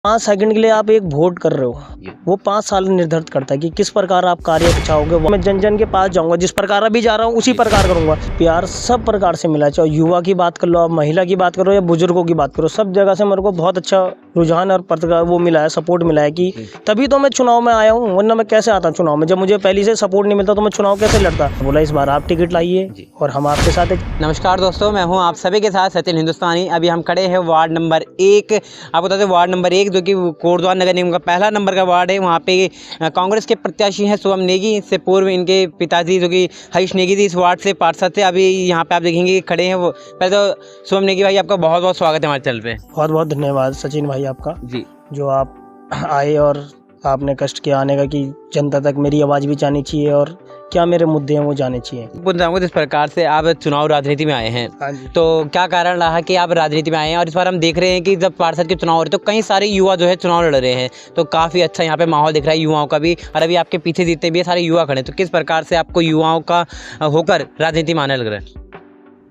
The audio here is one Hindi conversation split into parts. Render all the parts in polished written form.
5 सेकंड के लिए आप एक वोट कर रहे हो, वो 5 साल निर्धारित करता है कि किस प्रकार आप कार्य चाहोगे। मैं जन जन के पास जाऊंगा, जिस प्रकार अभी जा रहा हूँ उसी प्रकार करूंगा। प्यार सब प्रकार से मिला है, चाहे युवा की बात कर लो, आप महिला की बात करो या बुजुर्गों की बात करो, सब जगह से मेरे को बहुत अच्छा रुझान और प्रतिकार वो मिला है, सपोर्ट मिला है कि तभी तो मैं चुनाव में आया हूँ, वरना मैं कैसे आता चुनाव में। जब मुझे पहले से सपोर्ट नहीं मिलता तो मैं चुनाव कैसे लड़ता। बोला इस बार आप टिकट लाइए और हम आपके साथ। नमस्कार दोस्तों, मैं हूं आप सभी के साथ सचिन हिंदुस्तानी। अभी हम खड़े हैं वार्ड नंबर 1। आपको बता दें वार्ड नंबर 1 जो कि कोटद्वार नगर निगम का पहला नंबर का वार्ड है। वहां पे कांग्रेस के प्रत्याशी हैं शुभम नेगी। इससे पूर्व इनके पिताजी जो कि हरीश नेगी थी, इस वार्ड से पार्षद थे। अभी यहाँ पे आप देखेंगे खड़े हैं वो। पहले तो शुभम नेगी भाई, आपका बहुत बहुत स्वागत है हमारे चैनल पे। बहुत बहुत धन्यवाद सचिन भाई आपका जी, जो आप आए और आपने कष्ट किया आने का कि जनता तक मेरी आवाज़ भी जानी चाहिए और क्या मेरे मुद्दे हैं वो जाने चाहिए। बोल रहा हूँ जिस प्रकार से आप चुनाव राजनीति में आए हैं, हाँ जी। तो क्या कारण रहा कि आप राजनीति में आए हैं? और इस बार हम देख रहे हैं कि जब पार्षद के चुनाव हो रहे हैं तो कई सारे युवा जो है चुनाव लड़ रहे हैं, तो काफ़ी अच्छा यहाँ पे माहौल दिख रहा है युवाओं का भी। और अभी आपके पीछे जितने भी सारे युवा खड़े हैं, तो किस प्रकार से आपको युवाओं का होकर राजनीति में आने लग रहा है?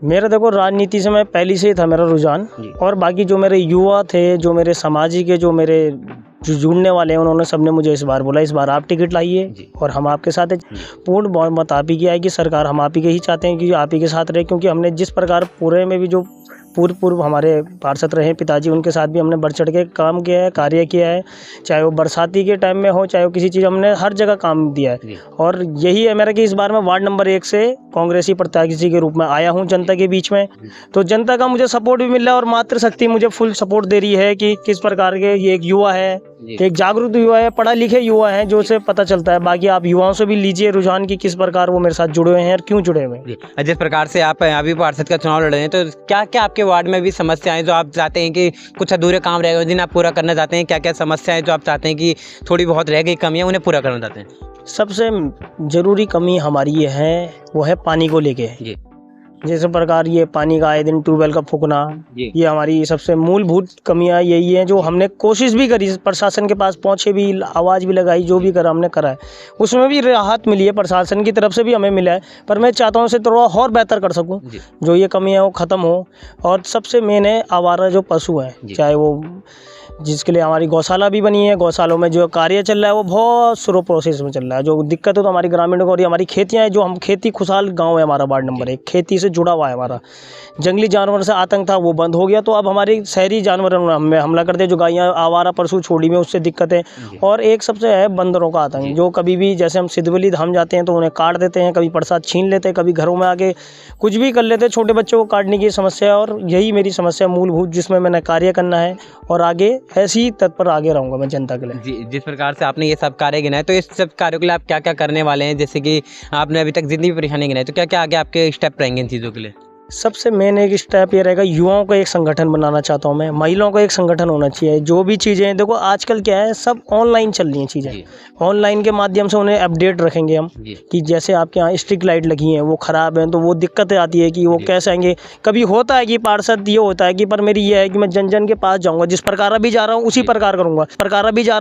मेरा देखो राजनीति से मैं पहले से ही था मेरा रुझान, और बाकी जो मेरे युवा थे, जो मेरे समाजी के जो मेरे जो जुड़ने वाले हैं, उन्होंने सबने मुझे इस बार बोला इस बार आप टिकट लाइए और हम आपके साथ हैं। पूर्ण बहुमत आप ही की आएगी सरकार, हम आप ही के ही चाहते हैं कि आप ही के साथ रहे, क्योंकि हमने जिस प्रकार पूरे में भी जो पूर्व हमारे पार्षद रहे पिताजी, उनके साथ भी हमने बढ़ चढ़ के काम किया है, कार्य किया है। चाहे वो बरसाती के टाइम में हो, चाहे वो किसी चीज़, हमने हर जगह काम दिया है। और यही है मेरा कि इस बार मैं वार्ड नंबर 1 से कांग्रेसी प्रत्याशी के रूप में आया हूं जनता के बीच में। तो जनता का मुझे सपोर्ट भी मिल रहा है और मातृशक्ति मुझे फुल सपोर्ट दे रही है कि किस प्रकार के ये एक युवा है, एक जागरूक युवा है, पढ़ा लिखे युवा है, जो उसे पता चलता है। बाकी आप युवाओं से भी लीजिए रुझान की किस प्रकार वो मेरे साथ जुड़े हुए हैं और क्यों जुड़े हुए हैं। जिस प्रकार से आप अभी पार्षद का चुनाव लड़ रहे हैं, तो क्या क्या आपके वार्ड में भी समस्याएं जो आप चाहते हैं कि कुछ अधूरे काम रह गए जिन्हें आप पूरा करना चाहते हैं? क्या क्या समस्याएं जो आप चाहते हैं कि थोड़ी बहुत रह गई कमियां, उन्हें पूरा करना चाहते हैं? सबसे जरूरी कमी हमारी ये है, वो है पानी को लेके। जैसे प्रकार ये पानी का आए दिन ट्यूबवेल का फूकना, ये हमारी सबसे मूलभूत कमियां यही है, जो हमने कोशिश भी करी, प्रशासन के पास पहुंचे भी, आवाज़ भी लगाई, जो भी करा हमने करा है, उसमें भी राहत मिली है, प्रशासन की तरफ से भी हमें मिला है। पर मैं चाहता हूं इसे थोड़ा और बेहतर कर सकूं, जो ये कमियां वो ख़त्म हो। और सबसे मेन है आवारा जो पशु हैं, चाहे वो जिसके लिए हमारी गौशाला भी बनी है, गौशालों में जो कार्य चल रहा है वो बहुत स्लो प्रोसेस में चल रहा है। जो दिक्कत है तो हमारी ग्रामीणों को, और हमारी खेतियाँ हैं, जो हम खेती खुशहाल गांव है हमारा वार्ड नंबर 1, खेती से जुड़ा हुआ है हमारा। जंगली जानवर से आतंक था वो बंद हो गया, तो अब हमारी शहरी जानवर हमें हमला करते हैं, जो गायें आवारा पशु छोड़ी में, उससे दिक्कत है। और एक सबसे है बंदरों का आतंक, जो कभी भी जैसे हम सिद्धबली धाम जाते हैं तो उन्हें काट देते हैं, कभी प्रसाद छीन लेते हैं, कभी घरों में आके कुछ भी कर लेते हैं, छोटे बच्चों को काटने की समस्या है। और यही मेरी समस्या मूलभूत, जिसमें मैंने कार्य करना है और आगे ऐसी ही तत्पर आगे रहूँगा मैं जनता के लिए। जी, जिस प्रकार से आपने ये सब कार्य गिनाए, तो इस सब कार्यों के लिए आप क्या क्या करने वाले हैं? जैसे कि आपने अभी तक जितनी भी परेशानी गिनाई, तो क्या क्या आगे आपके स्टेप रहेंगे इन चीज़ों के लिए? सबसे मेन एक स्टेप ये रहेगा, युवाओं का एक संगठन बनाना चाहता हूँ मैं, महिलाओं का एक संगठन होना चाहिए। जो भी चीज़ें देखो आजकल क्या है, सब ऑनलाइन चल रही हैं चीज़ें, ऑनलाइन के माध्यम से उन्हें अपडेट रखेंगे हम कि जैसे आपके यहाँ स्ट्रीट लाइट लगी हैं वो ख़राब हैं, तो वो दिक्कतें आती है कि वो कैसे आएंगे। कभी होता है कि पार्षद ये होता है कि, पर मेरी ये है कि मैं जन जन के पास जाऊँगा, जिस प्रकार अभी जा रहा हूँ उसी प्रकार करूँगा,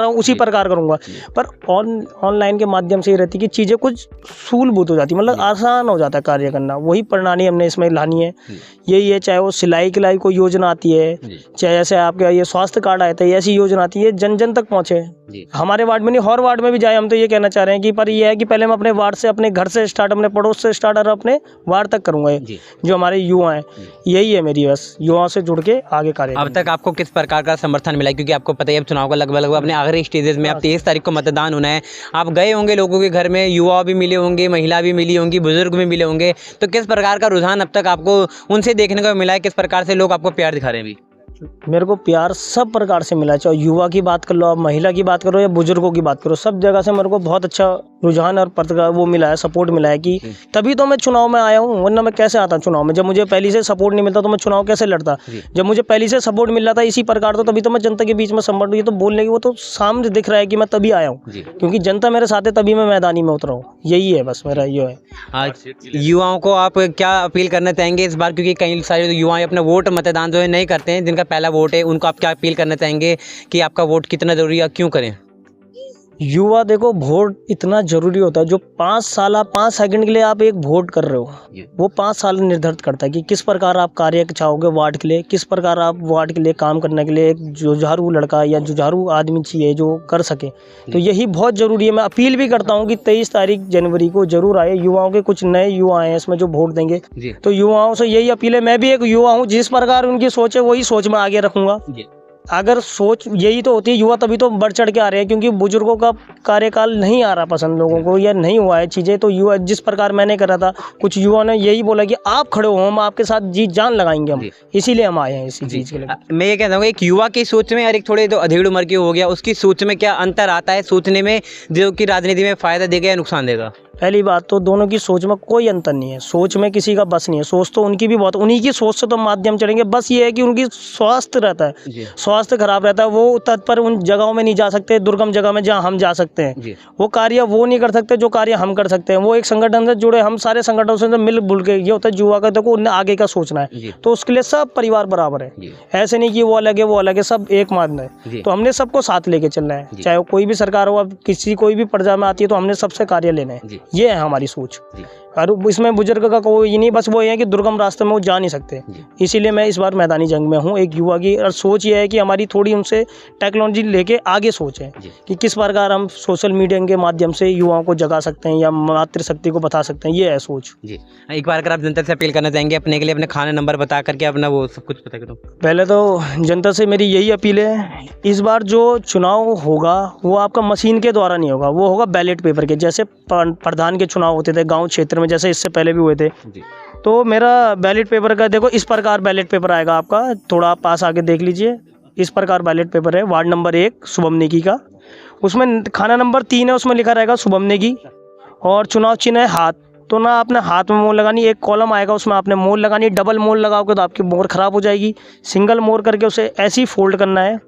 उसी प्रकार करूँगा। पर ऑनलाइन के माध्यम से ये रहती है कि चीज़ें कुछ सूलभूत हो जाती है, मतलब आसान हो जाता है कार्य करना। वही प्रणाली हमने इसमें लानी है। यही है, चाहे वो सिलाई किलाई कोई योजना आती है, चाहे जैसे आपके ये स्वास्थ्य कार्ड आए थे, ऐसी योजना आती है, जन जन तक पहुंचे। हमारे वार्ड में नहीं, हर वार्ड में भी जाए, हम तो ये कहना चाह रहे हैं कि, पर ये है कि पहले मैं अपने वार्ड से, अपने घर से स्टार्ट, अपने पड़ोस से स्टार्ट और अपने वार्ड तक करूंगा। जो हमारे युवा हैं, यही है मेरी बस, युवाओं से जुड़ के आगे कार्य। अब तक आपको किस प्रकार का समर्थन मिला? क्योंकि आपको पता है अब चुनाव का लगभग अपने आखिरी स्टेजेस में, अब 23 तारीख को मतदान होना है। आप गए होंगे लोगों के घर में, युवा भी मिले होंगे, महिला भी मिली होंगी, बुजुर्ग भी मिले होंगे, तो किस प्रकार का रुझान अब तक आपको उनसे देखने को मिला है? किस प्रकार से लोग आपको प्यार दिखा रहे हैं अभी? मेरे को प्यार सब प्रकार से मिला है, चाहे युवा की बात कर लो, आप महिला की बात करो या बुजुर्गों की बात करो, सब जगह से मेरे को बहुत अच्छा रुझान और प्रतिकार वो मिला है, सपोर्ट मिला है कि तभी तो मैं चुनाव में आया हूँ, वरना मैं कैसे आता चुनाव में। जब मुझे पहले से सपोर्ट नहीं मिलता तो मैं चुनाव कैसे लड़ता। जब मुझे पहले से सपोर्ट मिल रहा था इसी प्रकार, तो तभी तो मैं जनता के बीच में संपर्क, ये तो बोलने की वो तो सामने दिख रहा है कि मैं तभी आया हूँ, क्योंकि जनता मेरे साथ है, तभी मैं मैदानी में उतरा हूँ। यही है बस मेरा ये है। आज युवाओं को आप क्या अपील करना चाहेंगे इस बार? क्योंकि कई सारे युवा अपना वोट मतदान जो है नहीं करते हैं, जिनका पहला वोट है, उनको आप क्या अपील करना चाहेंगे कि आपका वोट कितना जरूरी है, क्यों करें? युवा देखो, वोट इतना जरूरी होता है। जो 5 सेकंड के लिए आप एक वोट कर रहे हो, वो 5 साल निर्धारित करता है कि किस प्रकार आप कार्य चाहोगे वार्ड के लिए, किस प्रकार आप वार्ड के लिए काम करने के लिए एक जुझारू लड़का या जुझारू आदमी चाहिए जो कर सके। तो यही बहुत जरूरी है। मैं अपील भी करता हूँ कि 23 तारीख जनवरी को जरूर आए। युवाओं के कुछ नए युवा आए इसमें जो वोट देंगे, तो युवाओं से यही अपील है। मैं भी एक युवा हूँ, जिस प्रकार उनकी सोच है वही सोच मैं आगे रखूंगा। अगर सोच यही तो होती है, युवा तभी तो बढ़ चढ़ के आ रहे हैं, क्योंकि बुजुर्गों का कार्यकाल नहीं आ रहा पसंद लोगों को, या नहीं हुआ है चीज़ें। तो युवा जिस प्रकार मैंने करा था, कुछ युवाओं ने यही बोला कि आप खड़े हो, हम आपके साथ जी जान लगाएंगे, हम इसीलिए हम आए हैं इसी चीज़ के लिए। मैं ये कहता हूँ एक युवा की सोच में और एक थोड़े जो अधेड़ उम्र की हो गया उसकी सोच में क्या अंतर आता है सोचने में, जो कि राजनीति में फ़ायदा देगा या नुकसान देगा? पहली बात तो दोनों की सोच में कोई अंतर नहीं है। सोच में किसी का बस नहीं है। सोच तो उनकी भी बहुत, उन्हीं की सोच से तो माध्यम चढ़ेंगे। बस ये है कि उनकी स्वास्थ्य रहता है, स्वास्थ्य खराब रहता है, वो तत्पर उन जगहों में नहीं जा सकते, दुर्गम जगह में जहाँ हम जा सकते हैं। वो कार्य वो नहीं कर सकते जो कार्य हम कर सकते हैं। वो एक संगठन से जुड़े, हम सारे संगठनों से मिल बुल के, ये होता है युवा का देखो उन्हें आगे का सोचना है, तो उसके लिए सब परिवार बराबर है। ऐसे नहीं कि वो अलग है वो अलग है, सब एक मान है। तो हमने सबको साथ लेके चलना है, चाहे कोई भी सरकार हो, अब किसी कोई भी प्रजा में आती है तो हमने सबसे कार्य लेना है। ये है हमारी सोच। और इसमें बुजुर्ग का कोई नहीं, बस वो ये है कि दुर्गम रास्ते में वो जा नहीं सकते। इसीलिए मैं इस बार मैदानी जंग में हूँ। एक युवा की और सोच ये है कि हमारी थोड़ी उनसे टेक्नोलॉजी लेके आगे सोच है कि किस प्रकार हम सोशल मीडिया के माध्यम से युवाओं को जगा सकते हैं या मातृशक्ति को बता सकते हैं। ये है सोच। एक बार अगर आप जनता से अपील करना चाहेंगे अपने के लिए, अपने खाना नंबर बता करके अपना वो सब कुछ पता करो। पहले तो जनता से मेरी यही अपील है, इस बार जो चुनाव होगा वो आपका मशीन के द्वारा नहीं होगा, वो होगा बैलेट पेपर के। जैसे प्रधान के चुनाव होते थे गांव क्षेत्र में, जैसे इससे पहले भी हुए थे, तो मेरा बैलेट पेपर का देखो इस प्रकार बैलेट पेपर आएगा आपका। थोड़ा आप पास आके देख लीजिए, इस प्रकार बैलेट पेपर है। वार्ड नंबर 1 शुभम नेगी का, उसमें खाना नंबर 3 है, उसमें लिखा रहेगा शुभम नेगी, और चुनाव चिन्ह है हाथ। तो ना आपने हाथ में मोहर लगानी, एक कॉलम आएगा उसमें आपने मोहर लगानी। डबल मोहर लगाओगे तो आपकी मोहर खराब हो जाएगी। सिंगल मोहर करके उसे ऐसे ही फोल्ड करना है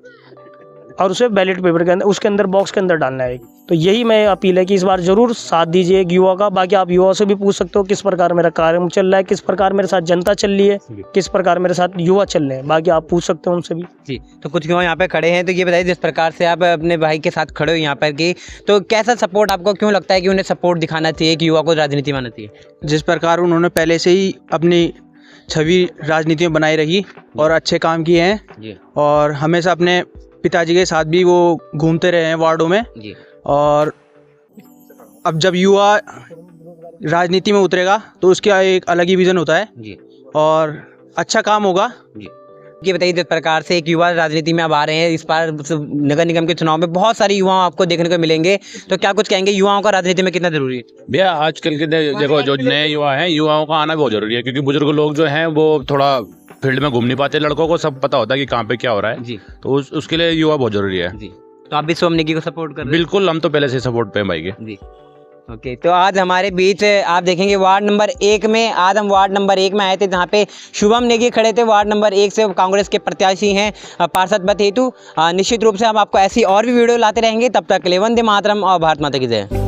और उसे बैलेट पेपर के अंदर, उसके अंदर बॉक्स के अंदर डालना है। तो यही मैं अपील है कि इस बार जरूर साथ दीजिए एक युवा का। बाकी आप युवा से भी पूछ सकते हो किस प्रकार मेरा कार्य चल रहा है, किस प्रकार मेरे साथ जनता चल रही है, किस प्रकार मेरे साथ युवा चल रहे हैं। बाकी आप पूछ सकते हो उनसे भी। जी, तो कुछ युवा यहाँ पे खड़े हैं, तो ये बताइए जिस प्रकार से आप अपने भाई के साथ खड़े हो यहाँ पर की, तो कैसा सपोर्ट आपको क्यों लगता है कि उन्हें सपोर्ट दिखाना चाहिए कि युवा को राजनीति में आना चाहिए? जिस प्रकार उन्होंने पहले से ही अपनी छवि राजनीति में बनाई रही और अच्छे काम किए हैं, और हमेशा अपने पिताजी के साथ भी वो घूमते रहे हैं वार्डों में। और अब जब युवा राजनीति में उतरेगा तो उसका एक अलग ही विजन होता है और अच्छा काम होगा। ये बताइए जिस प्रकार से एक युवा राजनीति में अब आ रहे हैं, इस बार नगर निगम के चुनाव में बहुत सारे युवा आपको देखने को मिलेंगे, तो क्या कुछ कहेंगे युवाओं का राजनीति में कितना जरूरी है? भैया आजकल के देखो जो नए युवा हैं, युवाओं का आना बहुत जरूरी है, क्योंकि बुजुर्ग लोग जो हैं वो थोड़ा फील्ड में घूम नहीं पाते। लड़कों को सब पता होता है कि कहाँ पे क्या हो रहा है जी, तो उसके लिए युवा बहुत जरूरी है जी। तो आप भी शुभम नेगी को सपोर्ट कर रहे हैं? बिल्कुल, हम तो पहले से सपोर्ट पे हैं भाई के जी। ओके, तो आज हमारे बीच आप देखेंगे वार्ड नंबर 1 में, आज हम वार्ड नंबर 1 में आए थे जहाँ पे शुभम नेगी खड़े थे। वार्ड नंबर 1 से कांग्रेस के प्रत्याशी हैं पार्षद पद हेतु। निश्चित रूप से हम आपको ऐसी और भी वीडियो लाते रहेंगे। तब तक के लिए वंदे मातरम और भारत माता की जय।